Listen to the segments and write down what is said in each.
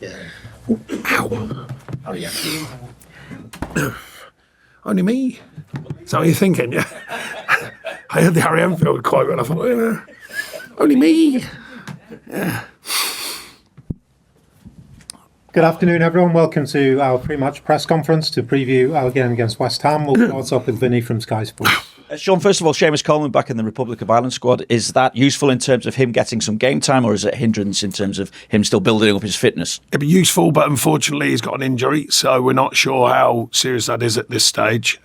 Yeah. Ow. Oh, yeah. Only me? Is that what you're thinking? Yeah. I heard the Harry Enfield quote and I thought, only me? Yeah. Good afternoon, everyone. Welcome to our pre-match press conference to preview our game against West Ham. We'll start off with Vinny from Sky Sports. Sean, first of all, Seamus Coleman back in the Republic of Ireland squad. Is that useful in terms of him getting some game time, or is it a hindrance in terms of him still building up his fitness? It'd be useful, but unfortunately he's got an injury, so we're not sure how serious that is at this stage.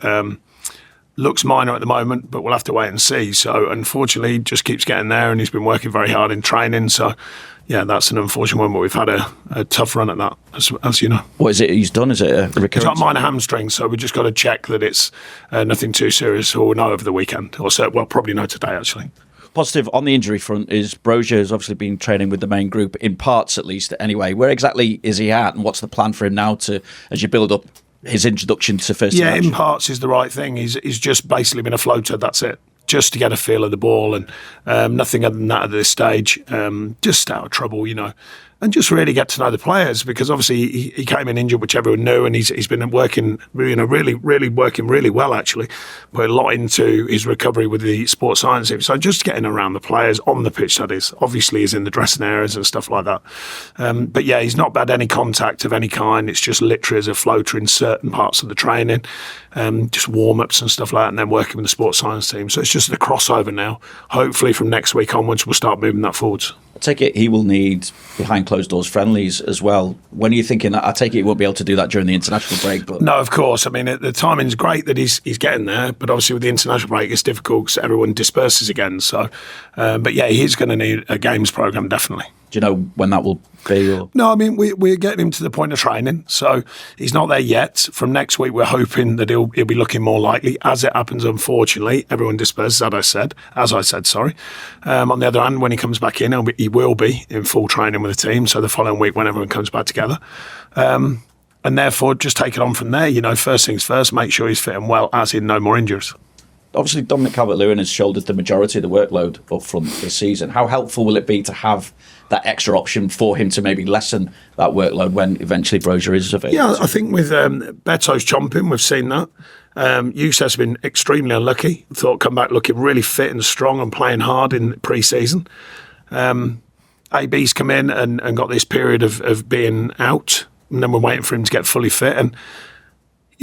Looks minor at the moment, but we'll have to wait and see. So unfortunately, he just keeps getting there, and he's been working very hard in training. So yeah, that's an unfortunate one, but we've had a tough run at that, as you know. What is it he's done? Is it a recurrence? He's got minor hamstring, so we've just got to check that it's nothing too serious, or we'll know over the weekend. Or so, well, probably know today, actually. Positive on the injury front is Broja has obviously been training with the main group, in parts at least anyway. Where exactly is he at, and what's the plan for him now as you build up his introduction to first team action? In parts is the right thing. He's just basically been a floater, that's it. Just to get a feel of the ball, and nothing other than that at this stage. Just out of trouble, and just really get to know the players, because obviously he came in injured, which everyone knew, and he's been working, really working really well, actually. Put a lot into his recovery with the sports science team. So just getting around the players on the pitch, that is. Obviously, he's in the dressing areas and stuff like that. But yeah, he's not had any contact of any kind. It's just literally as a floater in certain parts of the training, just warm-ups and stuff like that, and then working with the sports science team. So it's just the crossover now. Hopefully from next week onwards, we'll start moving that forwards. I take it he will need behind closed doors friendlies as well. When are you thinking that? I take it he won't be able to do that during the international break. But no, of course. I mean, the timing's great that he's getting there, but obviously with the international break, it's difficult because everyone disperses again. So, but yeah, he's going to need a games programme, definitely. Do you know when that will be? Or? No, I mean, we're getting him to the point of training, so he's not there yet. From next week, we're hoping that he'll be looking more likely. As it happens, unfortunately, everyone disperses, as I said, sorry. On the other hand, when he comes back in, he will be in full training with the team, so the following week when everyone comes back together. And therefore, just take it on from there. First things first, make sure he's fit and well, as in no more injuries. Obviously, Dominic Calvert-Lewin has shouldered the majority of the workload up front this season. How helpful will it be to have that extra option for him to maybe lessen that workload when eventually Broja is available? Yeah, I think with Beto's chomping, we've seen that. Youssef has been extremely unlucky. Thought come back looking really fit and strong and playing hard in pre-season. AB's come in and got this period of being out, and then we're waiting for him to get fully fit. And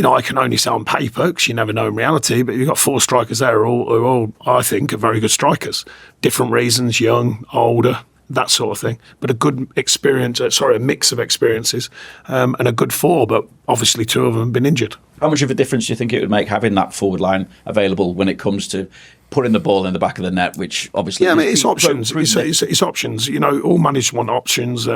I can only say on paper, because you never know in reality, but you've got four strikers there who are all, I think, are very good strikers. Different reasons, young, older, that sort of thing. But a good experience, a mix of experiences, and a good four, but obviously two of them have been injured. How much of a difference do you think it would make having that forward line available when it comes to putting the ball in the back of the net, which obviously... Yeah, I mean, it's options. It's options. All managers want options.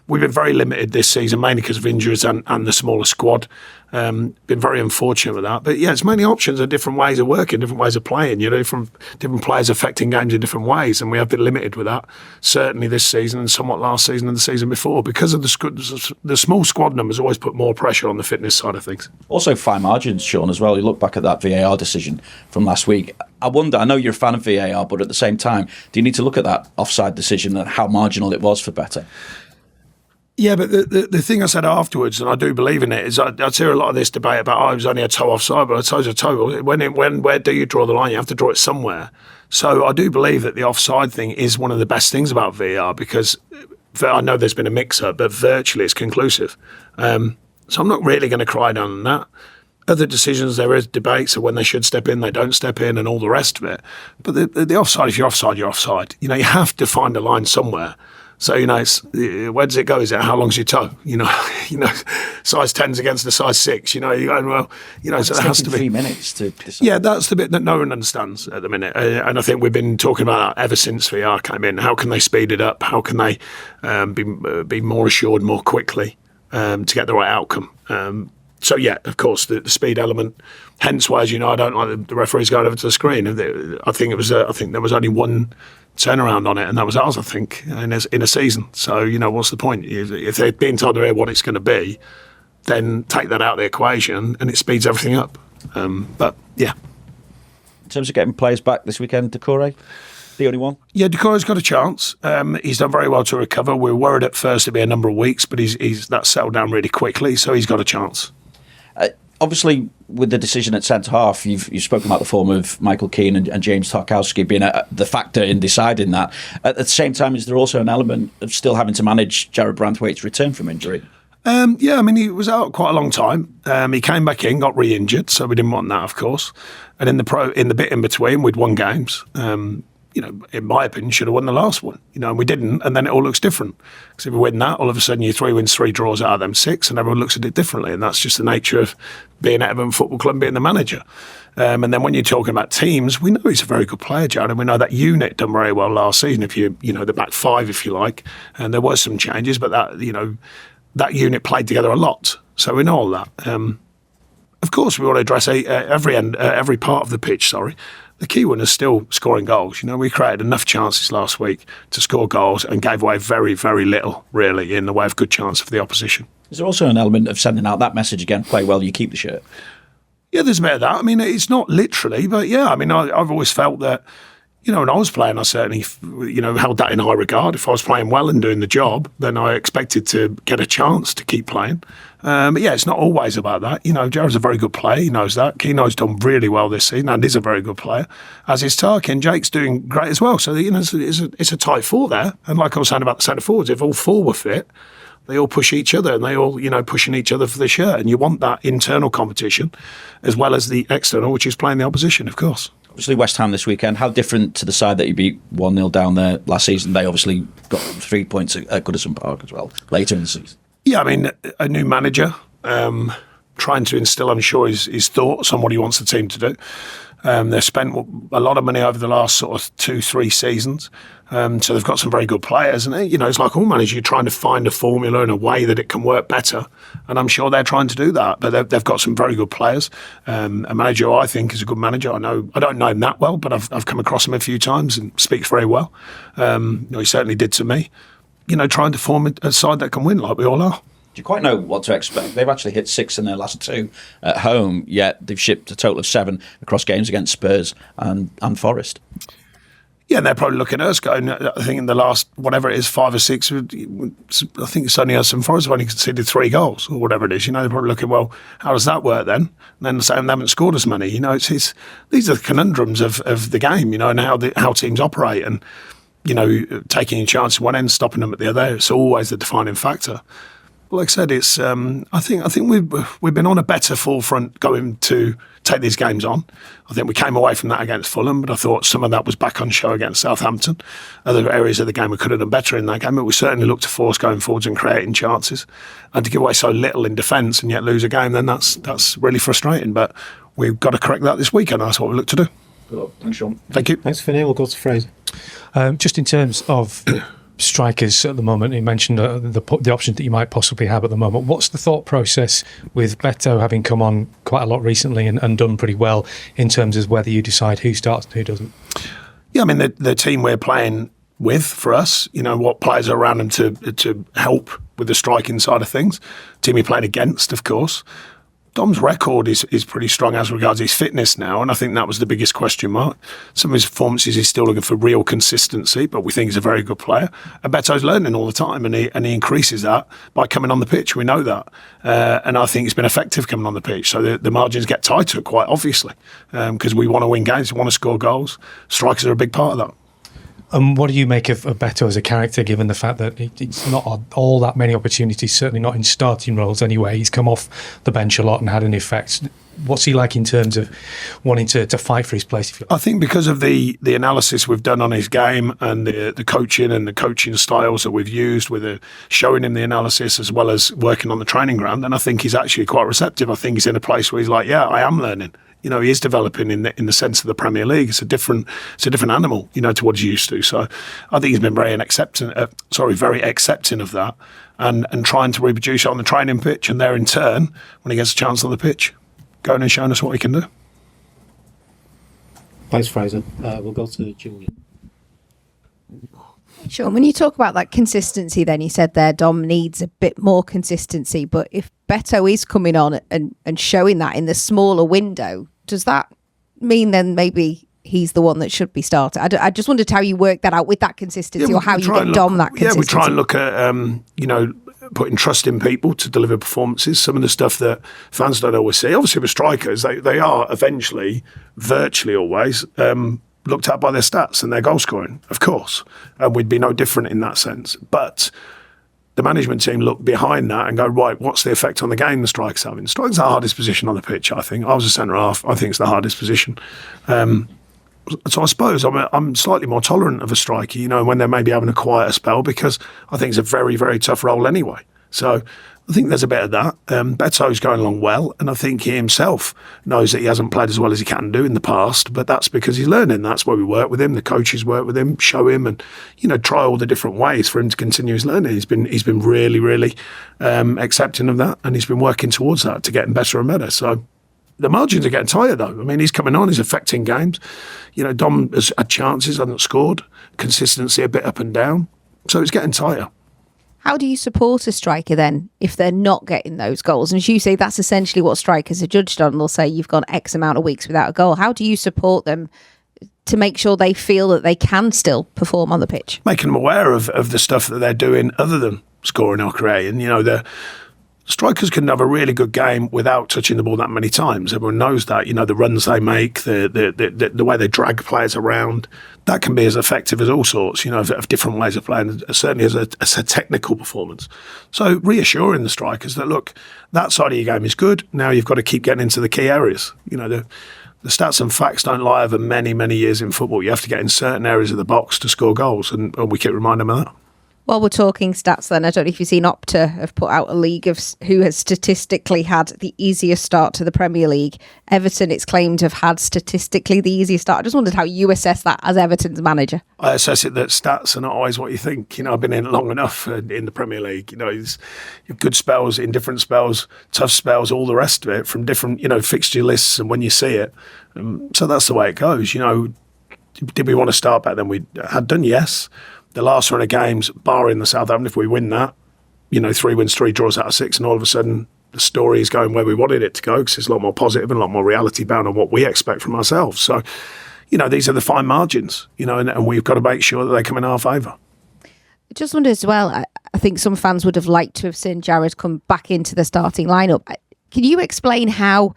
We've been very limited this season, mainly because of injuries and the smaller squad. Been very unfortunate with that. But yeah, it's mainly options and different ways of working, different ways of playing, different players affecting games in different ways. And we have been limited with that, certainly this season and somewhat last season and the season before. Because of the small squad numbers always put more pressure on the fitness side of things. Also fine margins, Sean, as well. You look back at that VAR decision from last week. I wonder, I know you're a fan of VAR, but at the same time, do you need to look at that offside decision and how marginal it was for Beto? Yeah, but the thing I said afterwards, and I do believe in it, is I'd hear a lot of this debate about, it was only a toe offside, but a toe's a toe. Where do you draw the line? You have to draw it somewhere. So I do believe that the offside thing is one of the best things about VAR, because I know there's been a mix-up, but virtually it's conclusive. So I'm not really going to cry down on that. Other decisions, there is debates of when they should step in, they don't step in, and all the rest of it. But the offside, if you're offside, you're offside. You have to find a line somewhere. So, it's, where does it go? Is it how long's your toe? Size 10's against the size 6. You're going, well, so there has to be 3 minutes to decide. Yeah, that's the bit that no one understands at the minute. And I think we've been talking about that ever since VR came in. How can they speed it up? How can they be more assured more quickly to get the right outcome? So, yeah, of course, the speed element. Hence why, as you know, I don't like the referees going over to the screen. I think there was only one turnaround on it, and that was ours, I think, in a season. So, what's the point? If they're being told where it's going to be, then take that out of the equation, and it speeds everything up. But, yeah. In terms of getting players back this weekend, Decore? the only one? Yeah, Decore's got a chance. He's done very well to recover. We were worried at first it'd be a number of weeks, but he's that settled down really quickly, so he's got a chance. Obviously, with the decision at centre half, you've spoken about the form of Michael Keane and James Tarkowski being the factor in deciding that. At the same time, is there also an element of still having to manage Jarrad Branthwaite's return from injury? Yeah, I mean, he was out quite a long time. He came back in, got re-injured, so we didn't want that, of course. And in the bit in between, we'd won games. In my opinion, should have won the last one, and we didn't, and then it all looks different. Because if we win that, all of a sudden you're 3 wins, 3 draws out of them 6, and everyone looks at it differently, and that's just the nature of being at Everton Football Club, being the manager. And then when you're talking about teams, we know he's a very good player, Jarrad, and we know that unit done very well last season, if the back 5, if you like, and there was some changes, but that unit played together a lot, so we know all that. Of course, we want to address every part of the pitch, The key one is still scoring goals. We created enough chances last week to score goals and gave away very, very little, really, in the way of good chance for the opposition. Is there also an element of sending out that message again, play well, you keep the shirt? Yeah, there's a bit of that. I mean, it's not literally, but yeah, I mean, I've always felt that, when I was playing, I certainly, held that in high regard. If I was playing well and doing the job, then I expected to get a chance to keep playing. But yeah, it's not always about that. Jarrad's a very good player. He knows that. Keano's done really well this season and is a very good player, as is Tarkin. Jake's doing great as well. So, it's a tight 4 there. And like I was saying about the centre forwards, if all 4 were fit, they all push each other and they all, pushing each other for the shirt. And you want that internal competition as well as the external, which is playing the opposition, of course. Obviously, West Ham this weekend, how different to the side that you beat 1-0 down there last season? They obviously got 3 points at Goodison Park as well, later in the season. Yeah, I mean, a new manager, trying to instill, I'm sure, his thoughts on what he wants the team to do. They've spent a lot of money over the last sort of 2-3 seasons. So they've got some very good players. And, it's like all managers, you're trying to find a formula and a way that it can work better. And I'm sure they're trying to do that. But they've got some very good players. A manager who I think is a good manager. I don't know him that well, but I've come across him a few times and speaks very well. He certainly did to me. Trying to form a side that can win like we all are. Do you quite know what to expect? They've actually hit 6 in their last 2 at home, yet they've shipped a total of 7 across games against Spurs and Forest. Yeah, and they're probably looking at us going, I think in the last, whatever it is, 5 or 6, I think it's only us and Forest have only conceded 3 goals or whatever it is. They're probably looking, well, how does that work then? And then saying they haven't scored as many. These are the conundrums of the game, and how teams operate and, taking a chance at one end, stopping them at the other. It's always the defining factor. Like I said, it's. I think we've been on a better forefront going to take these games on. I think we came away from that against Fulham, but I thought some of that was back on show against Southampton. Other areas of the game we could have done better in that game, but we certainly looked to force going forwards and creating chances. And to give away so little in defence and yet lose a game, then that's really frustrating. But we've got to correct that this weekend. That's what we look to do. Thanks, Sean. Thank you. Thanks, Vinny. We'll go to Fraser. Just in terms of strikers at the moment, you mentioned the options that you might possibly have at the moment. What's the thought process with Beto having come on quite a lot recently and done pretty well in terms of whether you decide who starts and who doesn't? Yeah, I mean, the team we're playing with, for us, what players are around him to help with the striking side of things. Team you're playing against, of course. Dom's record is pretty strong as regards his fitness now, and I think that was the biggest question mark. Some of his performances, he's still looking for real consistency, but we think he's a very good player. And Beto's learning all the time, and he increases that by coming on the pitch. We know that. And I think he's been effective coming on the pitch. So the margins get tighter, quite obviously, because we want to win games, we want to score goals. Strikers are a big part of that. And what do you make of Beto as a character, given the fact that it's not all that many opportunities, certainly not in starting roles anyway? He's come off the bench a lot and had an effect. What's he like in terms of wanting to fight for his place? If you like? I think because of the analysis we've done on his game and the coaching and the coaching styles that we've used, with showing him the analysis as well as working on the training ground, and I think he's actually quite receptive. I think he's in a place where he's like, yeah, I am learning. He is developing in the sense of the Premier League. It's a different animal, to what he's used to. So I think he's been very accepting of that, and trying to reproduce it on the training pitch, and there in turn, when he gets a chance on the pitch, going and showing us what he can do. Thanks, Fraser. We'll go to Julian. Sure. When you talk about that consistency, then you said there Dom needs a bit more consistency. But if Beto is coming on and showing that in the smaller window, does that mean then maybe he's the one that should be started. I just wondered how you work that out with that consistency, or how you get Dom that consistency. Yeah, we try and look at, putting trust in people to deliver performances. Some of the stuff that fans don't always see. Obviously, with strikers, they are eventually, virtually always, looked at by their stats and their goal scoring, of course. And we'd be no different in that sense. But the management team look behind that and go, right, what's the effect on the game the strikers having? Strikers are the hardest position on the pitch, I think. I was a centre-half. I think it's the hardest position. So I suppose I'm slightly more tolerant of a striker, when they're maybe having a quieter spell, because I think it's a very, very tough role anyway. So I think there's a bit of that. Beto's going along well, and I think he himself knows that he hasn't played as well as he can do in the past, but that's because he's learning. That's why we work with him. The coaches work with him, show him, and try all the different ways for him to continue his learning. He's been really, really accepting of that, and he's been working towards that to getting better and better. So the margins are getting tighter, though. I mean, he's coming on, he's affecting games. Dom has had chances, hasn't scored. Consistency a bit up and down. So it's getting tighter. How do you support a striker then if they're not getting those goals? And as you say, that's essentially what strikers are judged on. They'll say you've gone X amount of weeks without a goal. How do you support them to make sure they feel that they can still perform on the pitch? Making them aware of the stuff that they're doing other than scoring or creating. The strikers can have a really good game without touching the ball that many times. Everyone knows that. The runs they make, the way they drag players around, that can be as effective as all sorts, of different ways of playing, certainly as a technical performance. So reassuring the strikers that, look, that side of your game is good. Now you've got to keep getting into the key areas. The stats and facts don't lie over many, many years in football. You have to get in certain areas of the box to score goals, and we keep reminding them of that. While we're talking stats then, I don't know if you've seen Opta have put out a league of who has statistically had the easiest start to the Premier League. Everton, it's claimed to have had statistically the easiest start. I just wondered how you assess that as Everton's manager. I assess it that stats are not always what you think. I've been in it long enough in the Premier League. You've good spells, in different spells, tough spells, all the rest of it from different, fixture lists and when you see it. So that's the way it goes. Did we want to start better than we had done? Yes. The last run of games, barring the Southampton, if we win that, 3 wins, 3 draws out of 6, and all of a sudden the story is going where we wanted it to go, because it's a lot more positive and a lot more reality bound on what we expect from ourselves. So, these are the fine margins, and we've got to make sure that they come in our favour. I just wonder as well, I think some fans would have liked to have seen Jarrad come back into the starting lineup. Can you explain how,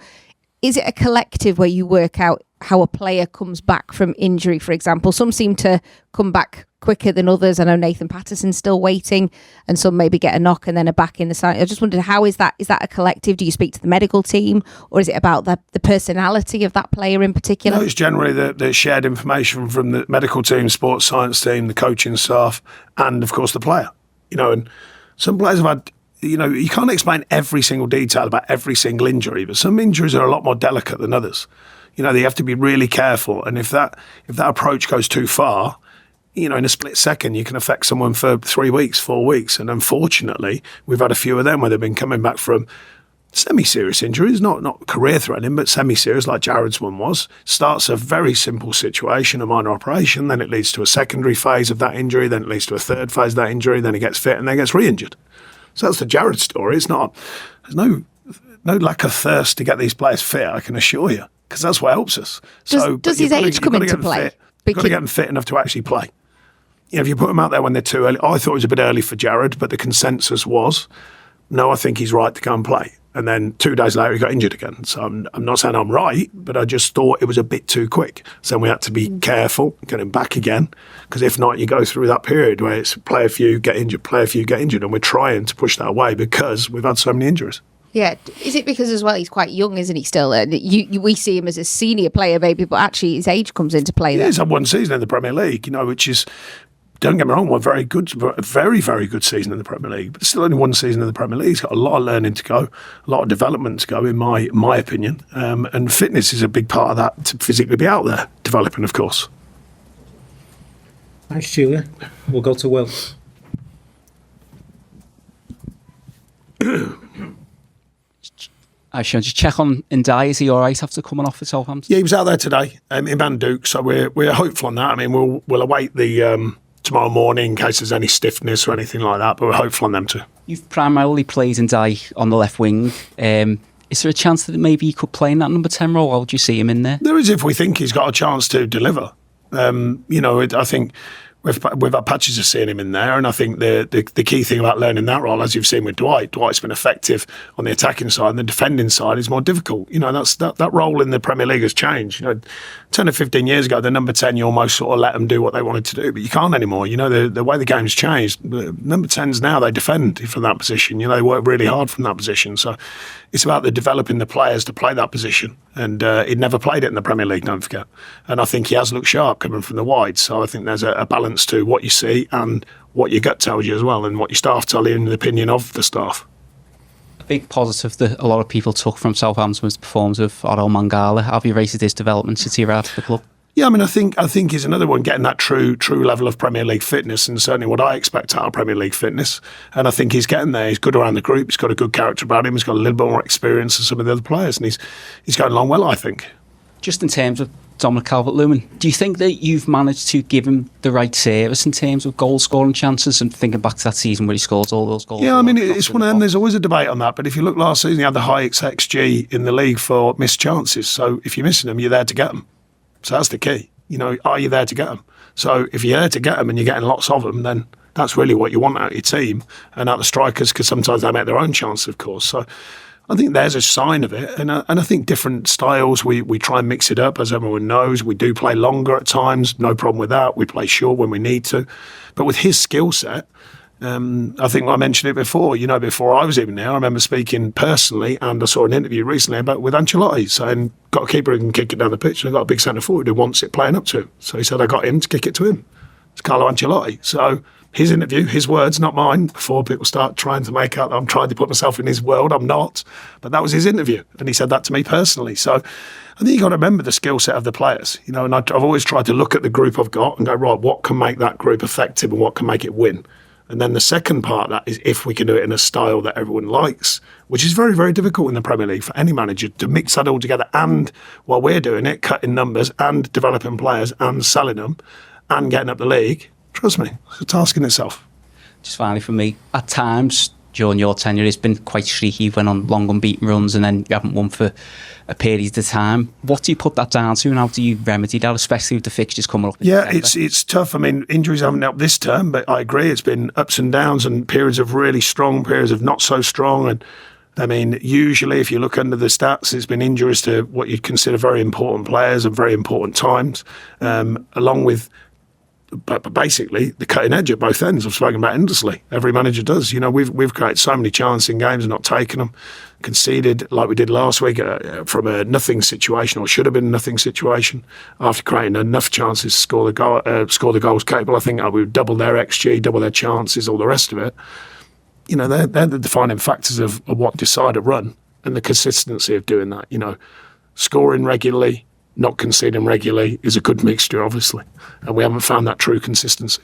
is it a collective where you work out how a player comes back from injury, for example? Some seem to come back quicker than others. I know Nathan Patterson's still waiting, and some maybe get a knock and then are back in the side. I just wondered, how is that? Is that a collective? Do you speak to the medical team, or is it about the personality of that player in particular? No, it's generally the shared information from the medical team, sports science team, the coaching staff, and of course the player. And some players have had, you can't explain every single detail about every single injury, but some injuries are a lot more delicate than others. They have to be really careful, and if that approach goes too far, in a split second, you can affect someone for 3 weeks, 4 weeks. And unfortunately, we've had a few of them where they've been coming back from semi-serious injuries, not career-threatening, but semi-serious, like Jarrad's one was. Starts a very simple situation, a minor operation, then it leads to a secondary phase of that injury, then it leads to a third phase of that injury, then he gets fit and then gets re-injured. So that's the Jarrad story. There's no lack of thirst to get these players fit, I can assure you, because that's what helps us. Does his age come into play? You've got to get them fit enough to actually play. If you put them out there when they're too early, I thought it was a bit early for Jarrad, but the consensus was, no, I think he's right to go and play. And then 2 days later, he got injured again. So I'm not saying I'm right, but I just thought it was a bit too quick. So we had to be careful, get him back again, because if not, you go through that period where it's play a few, get injured, play a few, get injured. And we're trying to push that away because we've had so many injuries. Yeah. Is it because as well he's quite young, isn't he, still? We see him as a senior player maybe, but actually his age comes into play there. He's had 1 season in the Premier League, which is, don't get me wrong, a very, very good season in the Premier League, but still only 1 season in the Premier League. He's got a lot of learning to go, a lot of development to go, in my opinion. And fitness is a big part of that, to physically be out there, developing, of course. Thanks, Julia. We'll go to Will. I should just check on Ndiaye. Is he all right after coming off for Southampton? Yeah, he was out there today in Van Duke, so we're hopeful on that. I mean, we'll await the tomorrow morning in case there's any stiffness or anything like that, but we're hopeful on them too. You've primarily played Ndiaye on the left wing. Is there a chance that maybe he could play in that number 10 role, or would you see him in there? There is, if we think he's got a chance to deliver. I think we've had patches of seeing him in there, and I think the key thing about learning that role, as you've seen with Dwight's been effective on the attacking side, and the defending side is more difficult. That role in the Premier League has changed. 10 or 15 years ago, the number 10, you almost sort of let them do what they wanted to do, but you can't anymore. The way the game's changed, the number 10s now, they defend from that position. They work really hard from that position. So it's about developing the players to play that position. And he'd never played it in the Premier League, don't forget. And I think he has looked sharp coming from the wide. So I think there's a balance to what you see and what your gut tells you as well, and what your staff tell you in the opinion of the staff. A big positive that a lot of people took from Southampton was the performance of Orel Mangala. Have you rated his development since he arrived at the club? Yeah, I think he's another one getting that true level of Premier League fitness, and certainly what I expect out of Premier League fitness. And I think he's getting there. He's good around the group. He's got a good character about him. He's got a little bit more experience than some of the other players, and he's going along well, I think. Just in terms of Dominic Calvert-Lewin, do you think that you've managed to give him the right service in terms of goal scoring chances? And thinking back to that season where he scored all those goals. Yeah, it's one of them. There's always a debate on that. But if you look last season, he had the highest XG in the league for missed chances. So if you're missing them, you're there to get them. So that's the key. Are you there to get them? So if you're there to get them and you're getting lots of them, then that's really what you want out of your team and out of the strikers, because sometimes they make their own chance, of course. So I think there's a sign of it. And I think different styles, we try and mix it up, as everyone knows. We do play longer at times, no problem with that. We play short when we need to. But with his skill set, I think I mentioned it before. Before I was even there, I remember speaking personally, and I saw an interview recently with Ancelotti saying, got a keeper who can kick it down the pitch, and I've got a big centre forward who wants it playing up to him. So he said, I got him to kick it to him. It's Carlo Ancelotti. So his interview, his words, not mine, before people start trying to make out that I'm trying to put myself in his world. I'm not. But that was his interview, and he said that to me personally. So I think you've got to remember the skill set of the players, and I've always tried to look at the group I've got and go, right, what can make that group effective and what can make it win? And then the second part of that is if we can do it in a style that everyone likes, which is very, very difficult in the Premier League for any manager to mix that all together. And while we're doing it, cutting numbers and developing players and selling them and getting up the league, trust me, it's a task in itself. Just finally for me, at times during your tenure, it's been quite streaky. You went on long unbeaten runs and then you haven't won for a period of time. What do you put that down to, and how do you remedy that, especially with the fixtures coming up? Yeah, it's tough. Injuries haven't helped this term, but I agree. It's been ups and downs and periods of really strong, periods of not so strong. And usually if you look under the stats, there's been injuries to what you'd consider very important players at very important times, along with basically the cutting edge at both ends. I've spoken about endlessly. Every manager does. We've created so many chances in games and not taken them. Conceded, like we did last week, from a nothing situation, or should have been a nothing situation, after creating enough chances to score the goals capable. I think we've doubled their XG, double their chances, all the rest of it. They're the defining factors of what decide a run, and the consistency of doing that. Scoring regularly, not conceding regularly is a good mixture, obviously, and we haven't found that true consistency.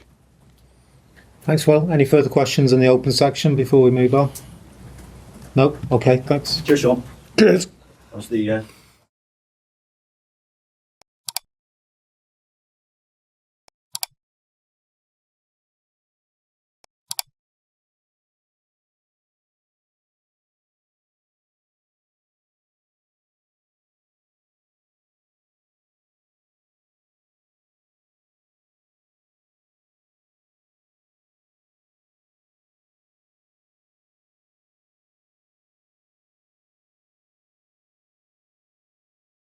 Thanks, Will. Any further questions in the open section before we move on? No? Okay, thanks. Cheers, Sean. Cheers. That was the